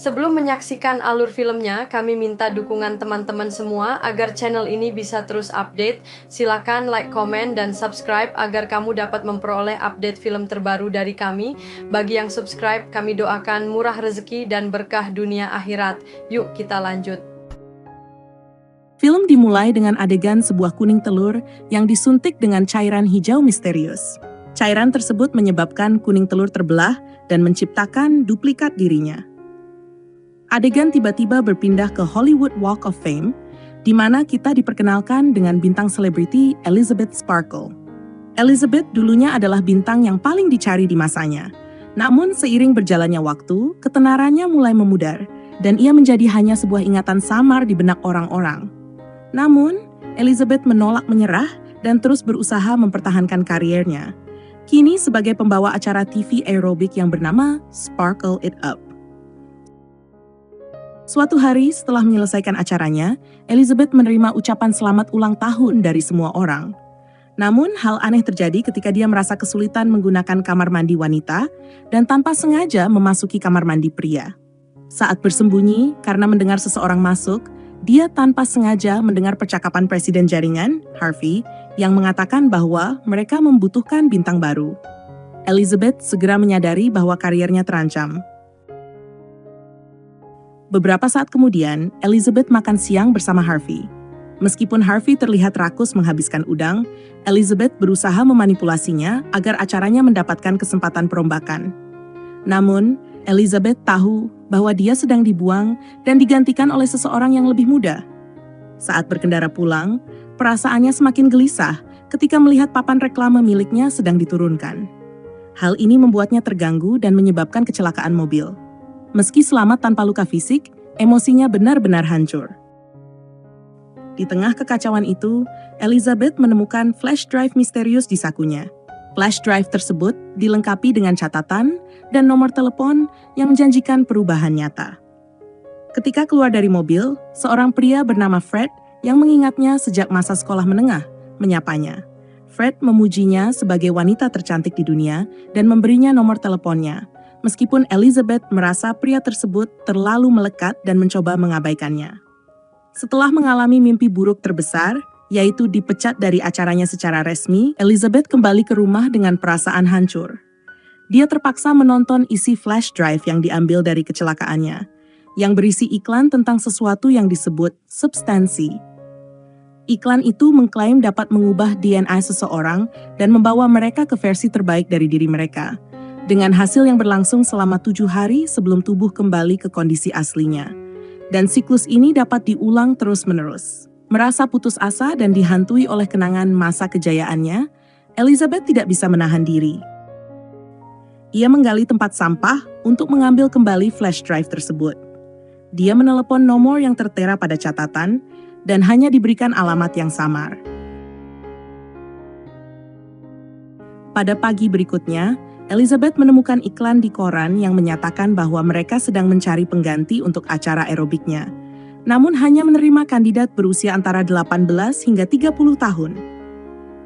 Sebelum menyaksikan alur filmnya, kami minta dukungan teman-teman semua agar channel ini bisa terus update. Silakan like, komen, dan subscribe agar kamu dapat memperoleh update film terbaru dari kami. Bagi yang subscribe, kami doakan murah rezeki dan berkah dunia akhirat. Yuk kita lanjut. Film dimulai dengan adegan sebuah kuning telur yang disuntik dengan cairan hijau misterius. Cairan tersebut menyebabkan kuning telur terbelah dan menciptakan duplikat dirinya. Adegan tiba-tiba berpindah ke Hollywood Walk of Fame, di mana kita diperkenalkan dengan bintang selebriti Elizabeth Sparkle. Elizabeth dulunya adalah bintang yang paling dicari di masanya. Namun seiring berjalannya waktu, ketenarannya mulai memudar, dan ia menjadi hanya sebuah ingatan samar di benak orang-orang. Namun, Elizabeth menolak menyerah dan terus berusaha mempertahankan kariernya. Kini sebagai pembawa acara TV aerobik yang bernama Sparkle It Up. Suatu hari setelah menyelesaikan acaranya, Elizabeth menerima ucapan selamat ulang tahun dari semua orang. Namun, hal aneh terjadi ketika dia merasa kesulitan menggunakan kamar mandi wanita dan tanpa sengaja memasuki kamar mandi pria. Saat bersembunyi, karena mendengar seseorang masuk, dia tanpa sengaja mendengar percakapan presiden jaringan, Harvey, yang mengatakan bahwa mereka membutuhkan bintang baru. Elizabeth segera menyadari bahwa kariernya terancam. Beberapa saat kemudian, Elizabeth makan siang bersama Harvey. Meskipun Harvey terlihat rakus menghabiskan udang, Elizabeth berusaha memanipulasinya agar acaranya mendapatkan kesempatan perombakan. Namun, Elizabeth tahu bahwa dia sedang dibuang dan digantikan oleh seseorang yang lebih muda. Saat berkendara pulang, perasaannya semakin gelisah ketika melihat papan reklame miliknya sedang diturunkan. Hal ini membuatnya terganggu dan menyebabkan kecelakaan mobil. Meski selamat tanpa luka fisik, emosinya benar-benar hancur. Di tengah kekacauan itu, Elizabeth menemukan flash drive misterius di sakunya. Flash drive tersebut dilengkapi dengan catatan dan nomor telepon yang menjanjikan perubahan nyata. Ketika keluar dari mobil, seorang pria bernama Fred yang mengingatnya sejak masa sekolah menengah menyapanya. Fred memujinya sebagai wanita tercantik di dunia dan memberinya nomor teleponnya. Meskipun Elizabeth merasa pria tersebut terlalu melekat dan mencoba mengabaikannya. Setelah mengalami mimpi buruk terbesar, yaitu dipecat dari acaranya secara resmi, Elizabeth kembali ke rumah dengan perasaan hancur. Dia terpaksa menonton isi flash drive yang diambil dari kecelakaannya, yang berisi iklan tentang sesuatu yang disebut substansi. Iklan itu mengklaim dapat mengubah DNA seseorang dan membawa mereka ke versi terbaik dari diri mereka, dengan hasil yang berlangsung selama 7 hari sebelum tubuh kembali ke kondisi aslinya. Dan siklus ini dapat diulang terus-menerus. Merasa putus asa dan dihantui oleh kenangan masa kejayaannya, Elizabeth tidak bisa menahan diri. Ia menggali tempat sampah untuk mengambil kembali flash drive tersebut. Dia menelepon nomor yang tertera pada catatan dan hanya diberikan alamat yang samar. Pada pagi berikutnya, Elizabeth menemukan iklan di koran yang menyatakan bahwa mereka sedang mencari pengganti untuk acara aerobiknya, namun hanya menerima kandidat berusia antara 18 hingga 30 tahun.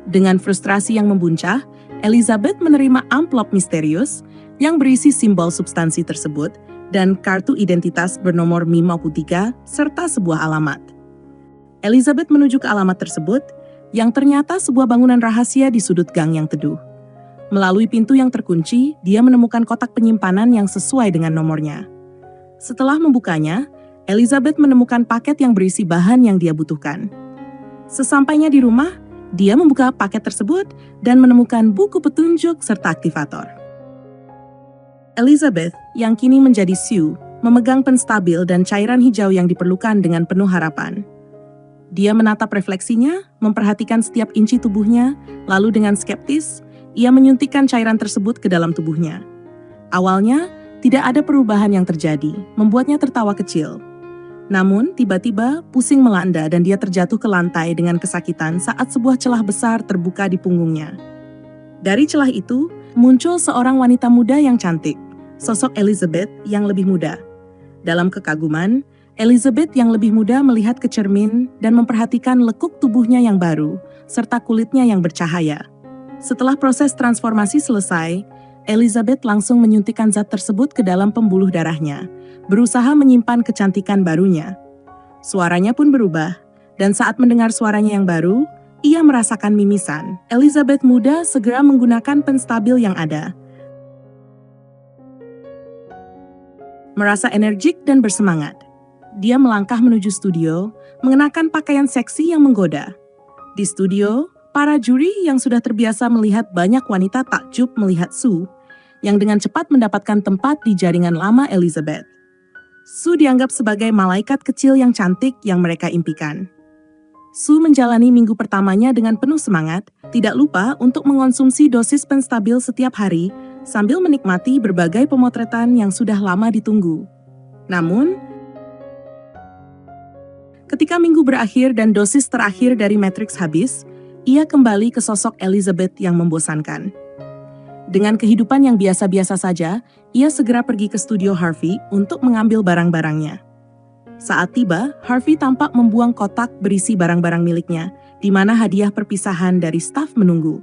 Dengan frustrasi yang membuncah, Elizabeth menerima amplop misterius yang berisi simbol substansi tersebut dan kartu identitas bernomor MI-3 serta sebuah alamat. Elizabeth menuju ke alamat tersebut, yang ternyata sebuah bangunan rahasia di sudut gang yang teduh. Melalui pintu yang terkunci, dia menemukan kotak penyimpanan yang sesuai dengan nomornya. Setelah membukanya, Elizabeth menemukan paket yang berisi bahan yang dia butuhkan. Sesampainya di rumah, dia membuka paket tersebut dan menemukan buku petunjuk serta aktivator. Elizabeth, yang kini menjadi Sue, memegang penstabil dan cairan hijau yang diperlukan dengan penuh harapan. Dia menatap refleksinya, memperhatikan setiap inci tubuhnya, lalu dengan skeptis, ia menyuntikkan cairan tersebut ke dalam tubuhnya. Awalnya, tidak ada perubahan yang terjadi, membuatnya tertawa kecil. Namun, tiba-tiba pusing melanda dan dia terjatuh ke lantai dengan kesakitan saat sebuah celah besar terbuka di punggungnya. Dari celah itu, muncul seorang wanita muda yang cantik, sosok Elizabeth yang lebih muda. Dalam kekaguman, Elizabeth yang lebih muda melihat ke cermin dan memperhatikan lekuk tubuhnya yang baru, serta kulitnya yang bercahaya. Setelah proses transformasi selesai, Elizabeth langsung menyuntikkan zat tersebut ke dalam pembuluh darahnya, berusaha menyimpan kecantikan barunya. Suaranya pun berubah, dan saat mendengar suaranya yang baru, ia merasakan mimisan. Elizabeth muda segera menggunakan penstabil yang ada. Merasa energik dan bersemangat, dia melangkah menuju studio, mengenakan pakaian seksi yang menggoda. Di studio, para juri yang sudah terbiasa melihat banyak wanita takjub melihat Sue, yang dengan cepat mendapatkan tempat di jaringan lama Elizabeth. Sue dianggap sebagai malaikat kecil yang cantik yang mereka impikan. Sue menjalani minggu pertamanya dengan penuh semangat, tidak lupa untuk mengonsumsi dosis penstabil setiap hari, sambil menikmati berbagai pemotretan yang sudah lama ditunggu. Namun, ketika minggu berakhir dan dosis terakhir dari Matrix habis, ia kembali ke sosok Elizabeth yang membosankan. Dengan kehidupan yang biasa-biasa saja, ia segera pergi ke studio Harvey untuk mengambil barang-barangnya. Saat tiba, Harvey tampak membuang kotak berisi barang-barang miliknya, di mana hadiah perpisahan dari staf menunggu.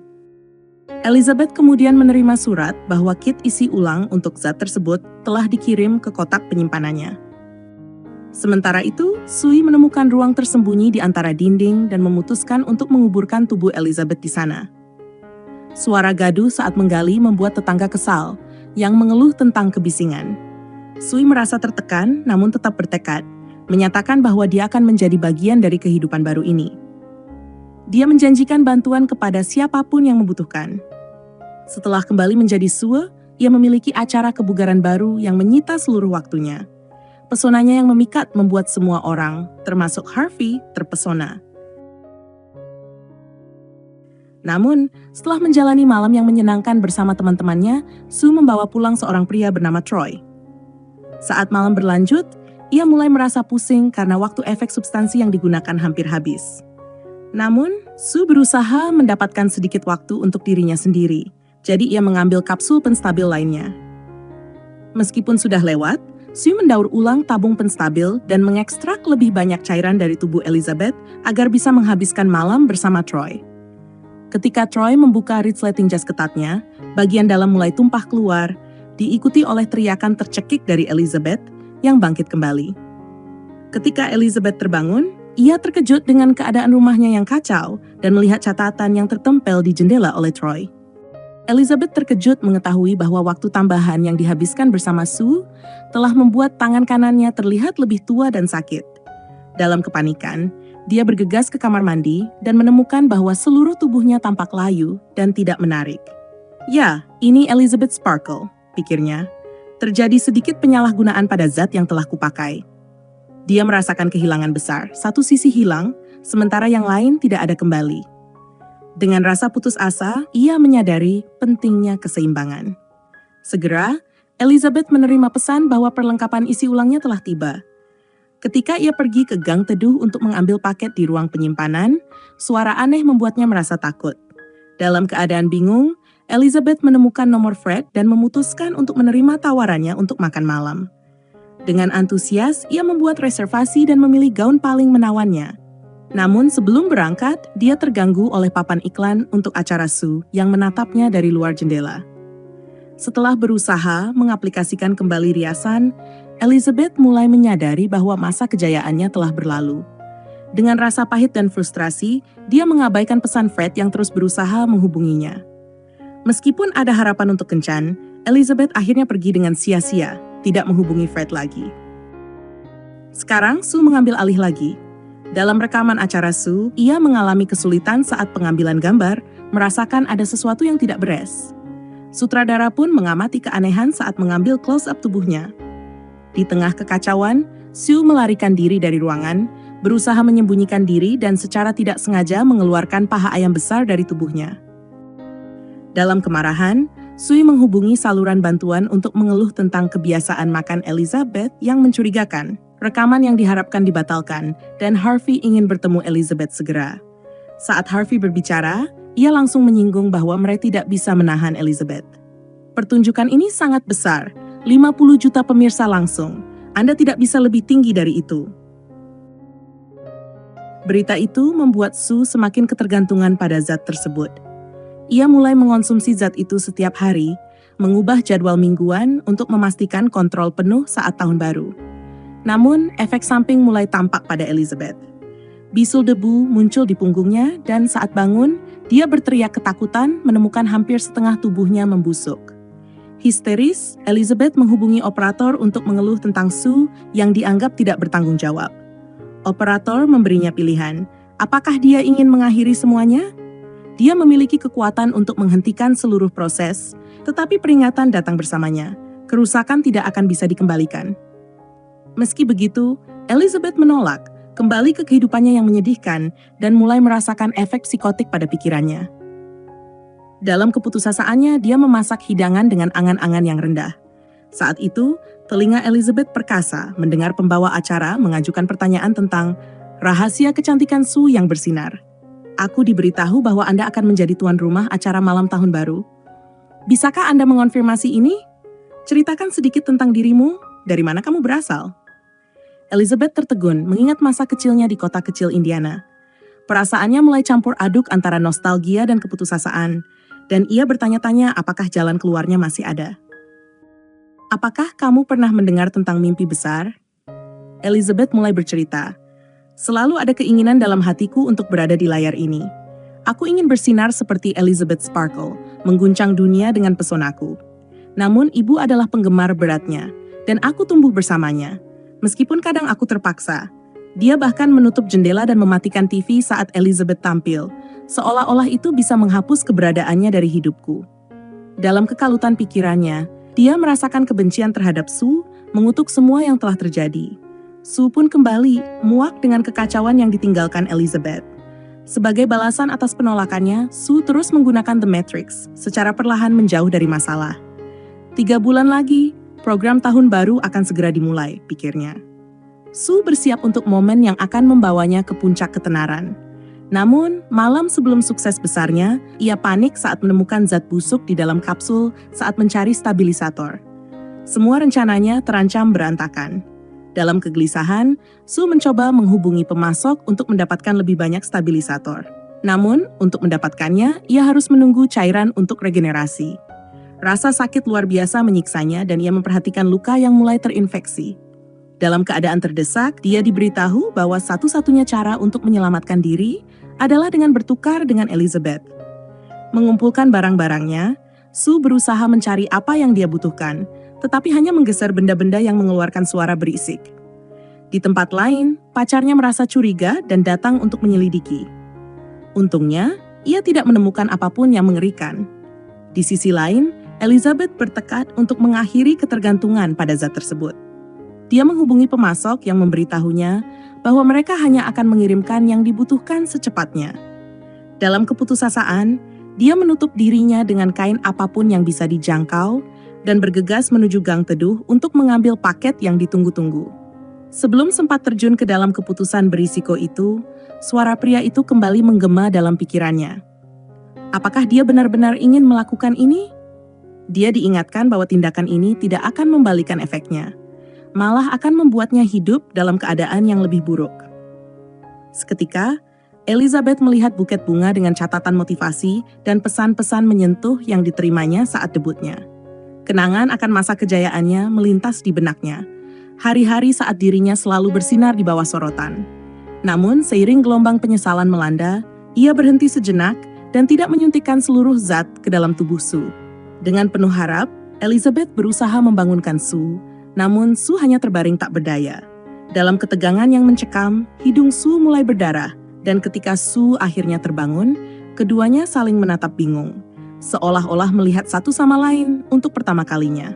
Elizabeth kemudian menerima surat bahwa kit isi ulang untuk zat tersebut telah dikirim ke kotak penyimpanannya. Sementara itu, Sue menemukan ruang tersembunyi di antara dinding dan memutuskan untuk menguburkan tubuh Elizabeth di sana. Suara gaduh saat menggali membuat tetangga kesal, yang mengeluh tentang kebisingan. Sue merasa tertekan namun tetap bertekad, menyatakan bahwa dia akan menjadi bagian dari kehidupan baru ini. Dia menjanjikan bantuan kepada siapapun yang membutuhkan. Setelah kembali menjadi Sue, ia memiliki acara kebugaran baru yang menyita seluruh waktunya. Pesonanya yang memikat membuat semua orang, termasuk Harvey, terpesona. Namun, setelah menjalani malam yang menyenangkan bersama teman-temannya, Sue membawa pulang seorang pria bernama Troy. Saat malam berlanjut, ia mulai merasa pusing karena waktu efek substansi yang digunakan hampir habis. Namun, Sue berusaha mendapatkan sedikit waktu untuk dirinya sendiri, jadi ia mengambil kapsul penstabil lainnya. Meskipun sudah lewat, Sue mendaur ulang tabung penstabil dan mengekstrak lebih banyak cairan dari tubuh Elizabeth agar bisa menghabiskan malam bersama Troy. Ketika Troy membuka resleting jas ketatnya, bagian dalam mulai tumpah keluar, diikuti oleh teriakan tercekik dari Elizabeth yang bangkit kembali. Ketika Elizabeth terbangun, ia terkejut dengan keadaan rumahnya yang kacau dan melihat catatan yang tertempel di jendela oleh Troy. Elizabeth terkejut mengetahui bahwa waktu tambahan yang dihabiskan bersama Sue telah membuat tangan kanannya terlihat lebih tua dan sakit. Dalam kepanikan, dia bergegas ke kamar mandi dan menemukan bahwa seluruh tubuhnya tampak layu dan tidak menarik. Ya, ini Elizabeth Sparkle, pikirnya. Terjadi sedikit penyalahgunaan pada zat yang telah kupakai. Dia merasakan kehilangan besar, satu sisi hilang, sementara yang lain tidak ada kembali. Dengan rasa putus asa, ia menyadari pentingnya keseimbangan. Segera, Elizabeth menerima pesan bahwa perlengkapan isi ulangnya telah tiba. Ketika ia pergi ke gang teduh untuk mengambil paket di ruang penyimpanan, suara aneh membuatnya merasa takut. Dalam keadaan bingung, Elizabeth menemukan nomor Fred dan memutuskan untuk menerima tawarannya untuk makan malam. Dengan antusias, ia membuat reservasi dan memilih gaun paling menawannya. Namun sebelum berangkat, dia terganggu oleh papan iklan untuk acara Sue yang menatapnya dari luar jendela. Setelah berusaha mengaplikasikan kembali riasan, Elizabeth mulai menyadari bahwa masa kejayaannya telah berlalu. Dengan rasa pahit dan frustrasi, dia mengabaikan pesan Fred yang terus berusaha menghubunginya. Meskipun ada harapan untuk kencan, Elizabeth akhirnya pergi dengan sia-sia, tidak menghubungi Fred lagi. Sekarang Sue mengambil alih lagi. Dalam rekaman acara Sue, ia mengalami kesulitan saat pengambilan gambar, merasakan ada sesuatu yang tidak beres. Sutradara pun mengamati keanehan saat mengambil close-up tubuhnya. Di tengah kekacauan, Sue melarikan diri dari ruangan, berusaha menyembunyikan diri dan secara tidak sengaja mengeluarkan paha ayam besar dari tubuhnya. Dalam kemarahan, Sue menghubungi saluran bantuan untuk mengeluh tentang kebiasaan makan Elizabeth yang mencurigakan. Rekaman yang diharapkan dibatalkan, dan Harvey ingin bertemu Elizabeth segera. Saat Harvey berbicara, ia langsung menyinggung bahwa mereka tidak bisa menahan Elizabeth. Pertunjukan ini sangat besar, 50 juta pemirsa langsung. Anda tidak bisa lebih tinggi dari itu. Berita itu membuat Sue semakin ketergantungan pada zat tersebut. Ia mulai mengonsumsi zat itu setiap hari, mengubah jadwal mingguan untuk memastikan kontrol penuh saat tahun baru. Namun, efek samping mulai tampak pada Elizabeth. Bisul debu muncul di punggungnya dan saat bangun, dia berteriak ketakutan menemukan hampir setengah tubuhnya membusuk. Histeris, Elizabeth menghubungi operator untuk mengeluh tentang Sue yang dianggap tidak bertanggung jawab. Operator memberinya pilihan, apakah dia ingin mengakhiri semuanya? Dia memiliki kekuatan untuk menghentikan seluruh proses, tetapi peringatan datang bersamanya. Kerusakan tidak akan bisa dikembalikan. Meski begitu, Elizabeth menolak, kembali ke kehidupannya yang menyedihkan, dan mulai merasakan efek psikotik pada pikirannya. Dalam keputusasaan,nya dia memasak hidangan dengan angan-angan yang rendah. Saat itu, telinga Elizabeth perkasa mendengar pembawa acara mengajukan pertanyaan tentang rahasia kecantikan Sue yang bersinar. Aku diberitahu bahwa Anda akan menjadi tuan rumah acara malam tahun baru. Bisakah Anda mengonfirmasi ini? Ceritakan sedikit tentang dirimu, dari mana kamu berasal? Elizabeth tertegun mengingat masa kecilnya di kota kecil Indiana. Perasaannya mulai campur aduk antara nostalgia dan keputusasaan, dan ia bertanya-tanya apakah jalan keluarnya masih ada. Apakah kamu pernah mendengar tentang mimpi besar? Elizabeth mulai bercerita. Selalu ada keinginan dalam hatiku untuk berada di layar ini. Aku ingin bersinar seperti Elizabeth Sparkle, mengguncang dunia dengan pesonaku. Namun ibu adalah penggemar beratnya, dan aku tumbuh bersamanya. Meskipun kadang aku terpaksa, dia bahkan menutup jendela dan mematikan TV saat Elizabeth tampil, seolah-olah itu bisa menghapus keberadaannya dari hidupku. Dalam kekalutan pikirannya, dia merasakan kebencian terhadap Sue, mengutuk semua yang telah terjadi. Sue pun kembali, muak dengan kekacauan yang ditinggalkan Elizabeth. Sebagai balasan atas penolakannya, Sue terus menggunakan The Matrix, secara perlahan menjauh dari masalah. 3 bulan lagi, program tahun baru akan segera dimulai, pikirnya. Sue bersiap untuk momen yang akan membawanya ke puncak ketenaran. Namun, malam sebelum sukses besarnya, ia panik saat menemukan zat busuk di dalam kapsul saat mencari stabilisator. Semua rencananya terancam berantakan. Dalam kegelisahan, Sue mencoba menghubungi pemasok untuk mendapatkan lebih banyak stabilisator. Namun, untuk mendapatkannya, ia harus menunggu cairan untuk regenerasi. Rasa sakit luar biasa menyiksanya dan ia memperhatikan luka yang mulai terinfeksi. Dalam keadaan terdesak, dia diberitahu bahwa satu-satunya cara untuk menyelamatkan diri adalah dengan bertukar dengan Elizabeth. Mengumpulkan barang-barangnya, Sue berusaha mencari apa yang dia butuhkan, tetapi hanya menggeser benda-benda yang mengeluarkan suara berisik. Di tempat lain, pacarnya merasa curiga dan datang untuk menyelidiki. Untungnya, ia tidak menemukan apapun yang mengerikan. Di sisi lain, Elizabeth bertekad untuk mengakhiri ketergantungan pada zat tersebut. Dia menghubungi pemasok yang memberitahunya bahwa mereka hanya akan mengirimkan yang dibutuhkan secepatnya. Dalam keputusasaan, dia menutup dirinya dengan kain apapun yang bisa dijangkau dan bergegas menuju gang teduh untuk mengambil paket yang ditunggu-tunggu. Sebelum sempat terjun ke dalam keputusan berisiko itu, suara pria itu kembali menggema dalam pikirannya. Apakah dia benar-benar ingin melakukan ini? Dia diingatkan bahwa tindakan ini tidak akan membalikan efeknya, malah akan membuatnya hidup dalam keadaan yang lebih buruk. Seketika, Elizabeth melihat buket bunga dengan catatan motivasi dan pesan-pesan menyentuh yang diterimanya saat debutnya. Kenangan akan masa kejayaannya melintas di benaknya. Hari-hari saat dirinya selalu bersinar di bawah sorotan. Namun, seiring gelombang penyesalan melanda, ia berhenti sejenak dan tidak menyuntikkan seluruh zat ke dalam tubuh Sue. Dengan penuh harap, Elizabeth berusaha membangunkan Sue, namun Sue hanya terbaring tak berdaya. Dalam ketegangan yang mencekam, hidung Sue mulai berdarah, dan ketika Sue akhirnya terbangun, keduanya saling menatap bingung, seolah-olah melihat satu sama lain untuk pertama kalinya.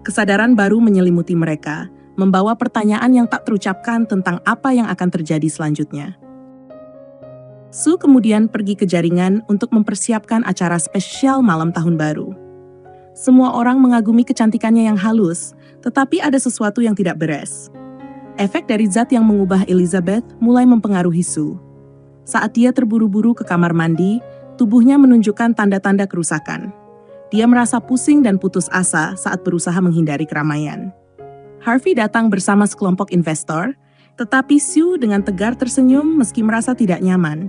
Kesadaran baru menyelimuti mereka, membawa pertanyaan yang tak terucapkan tentang apa yang akan terjadi selanjutnya. Sue kemudian pergi ke jaringan untuk mempersiapkan acara spesial malam tahun baru. Semua orang mengagumi kecantikannya yang halus, tetapi ada sesuatu yang tidak beres. Efek dari zat yang mengubah Elizabeth mulai mempengaruhi Sue. Saat dia terburu-buru ke kamar mandi, tubuhnya menunjukkan tanda-tanda kerusakan. Dia merasa pusing dan putus asa saat berusaha menghindari keramaian. Harvey datang bersama sekelompok investor, tetapi Sue dengan tegar tersenyum meski merasa tidak nyaman.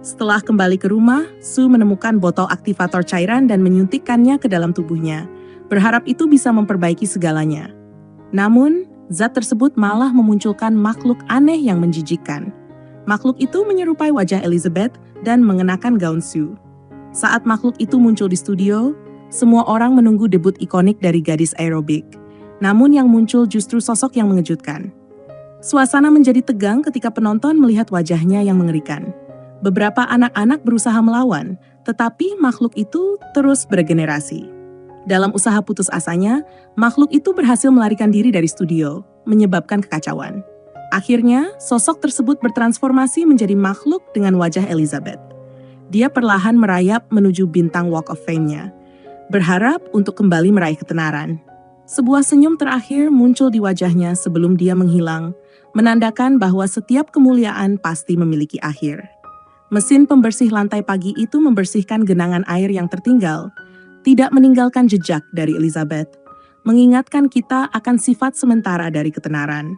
Setelah kembali ke rumah, Sue menemukan botol aktivator cairan dan menyuntikkannya ke dalam tubuhnya, berharap itu bisa memperbaiki segalanya. Namun, zat tersebut malah memunculkan makhluk aneh yang menjijikkan. Makhluk itu menyerupai wajah Elizabeth dan mengenakan gaun Sue. Saat makhluk itu muncul di studio, semua orang menunggu debut ikonik dari gadis aerobik. Namun yang muncul justru sosok yang mengejutkan. Suasana menjadi tegang ketika penonton melihat wajahnya yang mengerikan. Beberapa anak-anak berusaha melawan, tetapi makhluk itu terus beregenerasi. Dalam usaha putus asanya, makhluk itu berhasil melarikan diri dari studio, menyebabkan kekacauan. Akhirnya, sosok tersebut bertransformasi menjadi makhluk dengan wajah Elizabeth. Dia perlahan merayap menuju bintang Walk of Fame-nya, berharap untuk kembali meraih ketenaran. Sebuah senyum terakhir muncul di wajahnya sebelum dia menghilang, menandakan bahwa setiap kemuliaan pasti memiliki akhir. Mesin pembersih lantai pagi itu membersihkan genangan air yang tertinggal, tidak meninggalkan jejak dari Elizabeth, mengingatkan kita akan sifat sementara dari ketenaran.